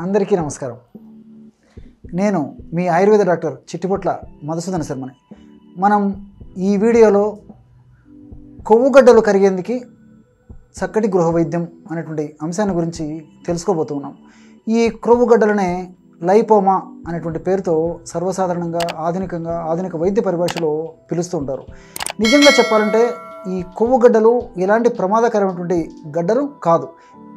అందరికీ నమస్కారం. నేను మీ ఆయుర్వేద డాక్టర్ చిట్టిపొట్ల మధుసూదన శర్మని. మనం ఈ వీడియోలో కొవ్వుగడ్డలు కరిగేందుకు చక్కటి గృహ వైద్యం అనేటువంటి అంశాన్ని గురించి తెలుసుకోబోతున్నాం. ఈ కొవ్వుగడ్డలనే లైపోమా అనేటువంటి పేరుతో సర్వసాధారణంగా ఆధునిక వైద్య పరిభాషలో పిలుస్తూ ఉంటారు. నిజంగా చెప్పాలంటే ఈ కొవ్వుగడ్డలు ఎలాంటి ప్రమాదకరమైనటువంటి గడ్డలు కాదు.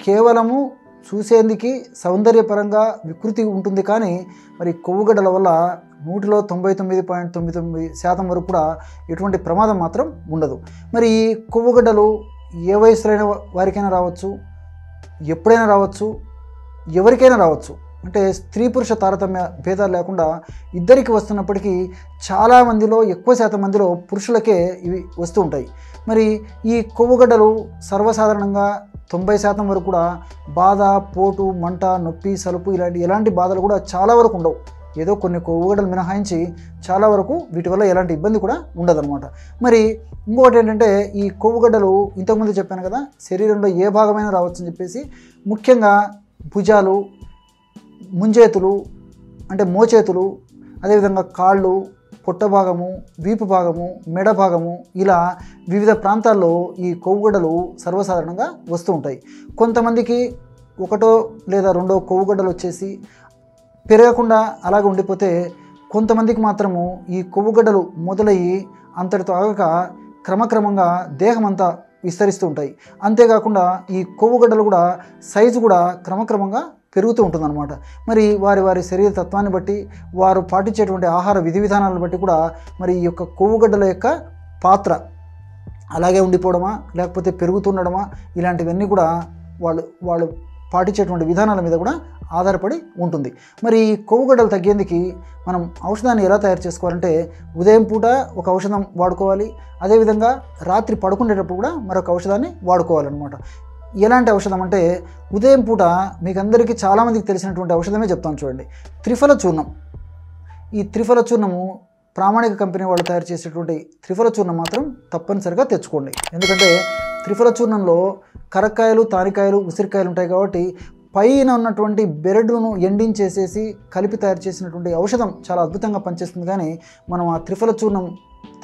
కేవలము చూసేందుకు సౌందర్యపరంగా వికృతి ఉంటుంది, కానీ మరి కొవ్వుగడ్డల వల్ల 99.99% వరకు కూడా ఎటువంటి ప్రమాదం మాత్రం ఉండదు. మరి ఈ కొవ్వుగడ్డలు ఏ వయసులైన వారికైనా రావచ్చు, ఎప్పుడైనా రావచ్చు, ఎవరికైనా రావచ్చు. అంటే స్త్రీ పురుష తారతమ్య భేదాలు లేకుండా ఇద్దరికి వస్తున్నప్పటికీ చాలామందిలో ఎక్కువ శాతం మందిలో పురుషులకే ఇవి వస్తూ ఉంటాయి. మరి ఈ కొవ్వుగడ్డలు సర్వసాధారణంగా 90% వరకు కూడా బాధ, పోటు, మంట, నొప్పి, సలుపు ఎలాంటి బాధలు కూడా చాలా వరకు ఉండవు. ఏదో కొన్ని కొవ్వుగడ్డలు మినహాయించి చాలా వరకు వీటి వల్ల ఎలాంటి ఇబ్బంది కూడా ఉండదన్నమాట. మరి ఇంకొకటి ఏంటంటే, ఈ కొవ్వుగడ్డలు ఇంతకుముందు చెప్పాను కదా, శరీరంలో ఏ భాగమైనా రావచ్చు అని చెప్పేసి. ముఖ్యంగా భుజాలు, ముంజేతులు అంటే మోచేతులు, అదేవిధంగా కాళ్ళు, పొట్ట భాగము, వీపు భాగము, మెడ భాగము, ఇలా వివిధ ప్రాంతాల్లో ఈ కొవ్వుగడ్డలు సర్వసాధారణంగా వస్తూ ఉంటాయి. కొంతమందికి ఒకటో లేదా రెండో కొవ్వుగడ్డలు వచ్చేసి పెరగకుండా అలాగే ఉండిపోతే, కొంతమందికి మాత్రము ఈ కొవ్వుగడ్డలు మొదలయ్యి అంతటితో ఆగక క్రమక్రమంగా దేహం అంతా విస్తరిస్తూ ఉంటాయి. అంతేకాకుండా ఈ కొవ్వుగడ్డలు కూడా సైజు కూడా క్రమక్రమంగా పెరుగుతూ ఉంటుందన్నమాట. మరి వారి శరీర తత్వాన్ని బట్టి, వారు పాటించేటువంటి ఆహార విధి విధానాలను బట్టి కూడా మరి ఈ యొక్క కొవ్వుగడ్డల యొక్క పాత్ర అలాగే ఉండిపోవడమా లేకపోతే పెరుగుతుండడమా, ఇలాంటివన్నీ కూడా వాళ్ళు పాటించేటువంటి విధానాల మీద కూడా ఆధారపడి ఉంటుంది. మరి ఈ కొవ్వుగడ్డలు తగ్గేందుకు మనం ఔషధాన్ని ఎలా తయారు చేసుకోవాలంటే, ఉదయం పూట ఒక ఔషధం వాడుకోవాలి, అదేవిధంగా రాత్రి పడుకునేటప్పుడు కూడా మరొక ఔషధాన్ని వాడుకోవాలన్నమాట. ఎలాంటి ఔషధం అంటే, ఉదయం పూట మీకు అందరికీ చాలామందికి తెలిసినటువంటి ఔషధమే చెప్తాను చూడండి. త్రిఫల చూర్ణం. ఈ త్రిఫల చూర్ణము ప్రామాణిక కంపెనీ వాళ్ళు తయారు చేసేటువంటి త్రిఫల చూర్ణం మాత్రం తప్పనిసరిగా తెచ్చుకోండి. ఎందుకంటే త్రిఫల చూర్ణంలో కరక్కాయలు, తానికాయలు, ఉసిరికాయలు ఉంటాయి కాబట్టి పైన ఉన్నటువంటి బెరడును ఎండించేసేసి కలిపి తయారు చేసినటువంటి ఔషధం చాలా అద్భుతంగా పనిచేస్తుంది. కానీ మనం ఆ త్రిఫల చూర్ణం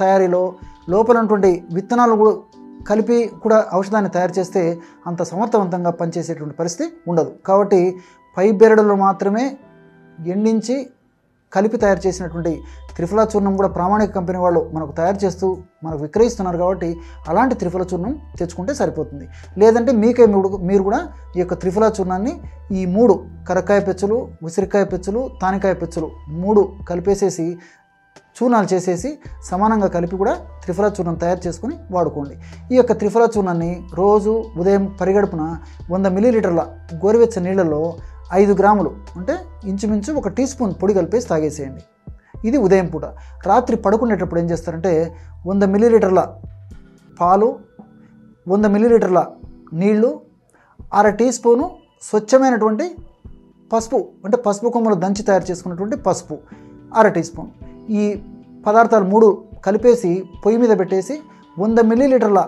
తయారీలో లోపల ఉన్నటువంటి విత్తనాలు కూడా కలిపి కూడా ఔషధాన్ని తయారు చేస్తే అంత సమర్థవంతంగా పనిచేసేటువంటి పరిస్థితి ఉండదు. కాబట్టి పై బెరడులో మాత్రమే ఎండించి కలిపి తయారు చేసినటువంటి త్రిఫల చూర్ణం కూడా ప్రామాణిక కంపెనీ వాళ్ళు మనకు తయారు చేస్తూ మనకు విక్రయిస్తున్నారు. కాబట్టి అలాంటి త్రిఫల చూర్ణం తెచ్చుకుంటే సరిపోతుంది. లేదంటే మీరు కూడా ఈ యొక్క త్రిఫల చూర్ణాన్ని ఈ 3 కరక్కాయ పెచ్చులు, ఉసిరికాయ పెచ్చులు, తానికాయ పెచ్చులు 3 కలిపేసేసి చూర్ణాలు చేసేసి సమానంగా కలిపి కూడా త్రిఫల చూర్ణం తయారు చేసుకుని వాడుకోండి. ఈ యొక్క త్రిఫల చూర్ణాన్ని రోజు ఉదయం పరిగడుపున 100 మిల్లీలీటర్ల గోరువెచ్చ నీళ్ళల్లో 5 గ్రాములు అంటే ఇంచుమించు 1 టీ స్పూన్ పొడి కలిపేసి తాగేసేయండి. ఇది ఉదయం పూట. రాత్రి పడుకునేటప్పుడు ఏం చేస్తారంటే, 100 మిల్లీలీటర్ల పాలు, 100 మిల్లీలీటర్ల నీళ్లు, 1/2 టీ స్పూను స్వచ్ఛమైనటువంటి పసుపు అంటే పసుపు కొమ్మలు దంచి తయారు చేసుకున్నటువంటి పసుపు 1/2 టీ స్పూన్, ఈ పదార్థాలు 3 కలిపేసి పొయ్యి మీద పెట్టేసి 100 మిల్లీలీటర్ల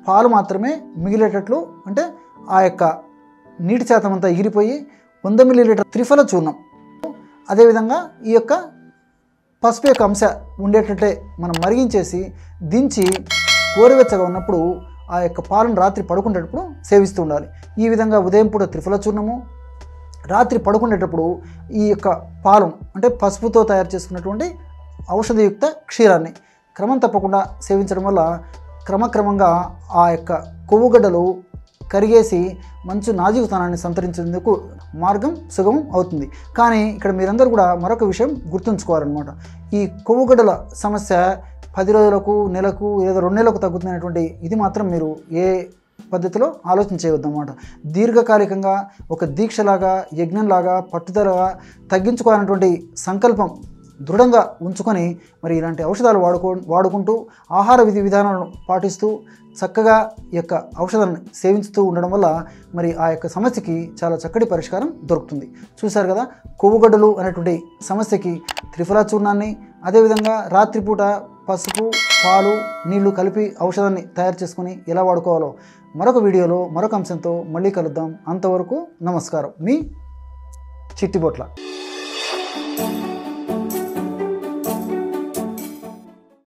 పాలు మాత్రమే మిగిలేటట్లు, అంటే ఆ యొక్క నీటి శాతం అంతా ఎగిరిపోయి 100 మిల్లీలీటర్ త్రిఫల చూర్ణం, అదేవిధంగా ఈ యొక్క పసుపు యొక్క అంశ ఉండేటట్లే మనం మరిగించేసి దించి గోరువెచ్చగా ఉన్నప్పుడు ఆ యొక్క పాలను రాత్రి పడుకునేటప్పుడు సేవిస్తూ ఉండాలి. ఈ విధంగా ఉదయం పూట త్రిఫల చూర్ణము, రాత్రి పడుకునేటప్పుడు ఈ యొక్క పాలు అంటే పసుపుతో తయారు చేసుకున్నటువంటి ఔషధయుక్త క్షీరాన్ని క్రమం తప్పకుండా సేవించడం వల్ల క్రమక్రమంగా ఆ యొక్క కొవ్వుగడ్డలు కరిగేసి మంచి నాజీకుతనాన్ని సంతరించేందుకు మార్గం సుగమం అవుతుంది. కానీ ఇక్కడ మీరందరూ కూడా మరొక విషయం గుర్తుంచుకోవాలన్నమాట. ఈ కొవ్వుగడ్డల సమస్య 10 రోజులకు, నెలకు లేదా 2 నెలలకు తగ్గుతున్నటువంటి ఇది మాత్రం మీరు ఏ పద్ధతిలో ఆలోచన చేయవద్దన్నమాట. దీర్ఘకాలికంగా ఒక దీక్షలాగా, యజ్ఞంలాగా, పట్టుదలగా తగ్గించుకోవాలన్నటువంటి సంకల్పం దృఢంగా ఉంచుకొని మరి ఇలాంటి ఔషధాలు వాడుకుంటూ ఆహార విధి విధానాలను పాటిస్తూ చక్కగా ఈ యొక్క ఔషధాన్ని సేవించుతూ ఉండడం వల్ల మరి ఆ యొక్క సమస్యకి చాలా చక్కటి పరిష్కారం దొరుకుతుంది. చూశారు కదా, కొవ్వుగడ్డలు అనేటువంటి సమస్యకి త్రిఫల చూర్ణాన్ని, అదేవిధంగా రాత్రిపూట పసుపు, పాలు, నీళ్లు కలిపి ఔషధాన్ని తయారు చేసుకుని ఎలా వాడుకోవాలో మరొక వీడియోలో మరొక అంశంతో మళ్ళీ కలుద్దాం. అంతవరకు నమస్కారం. మీ చిట్టిబొట్ల.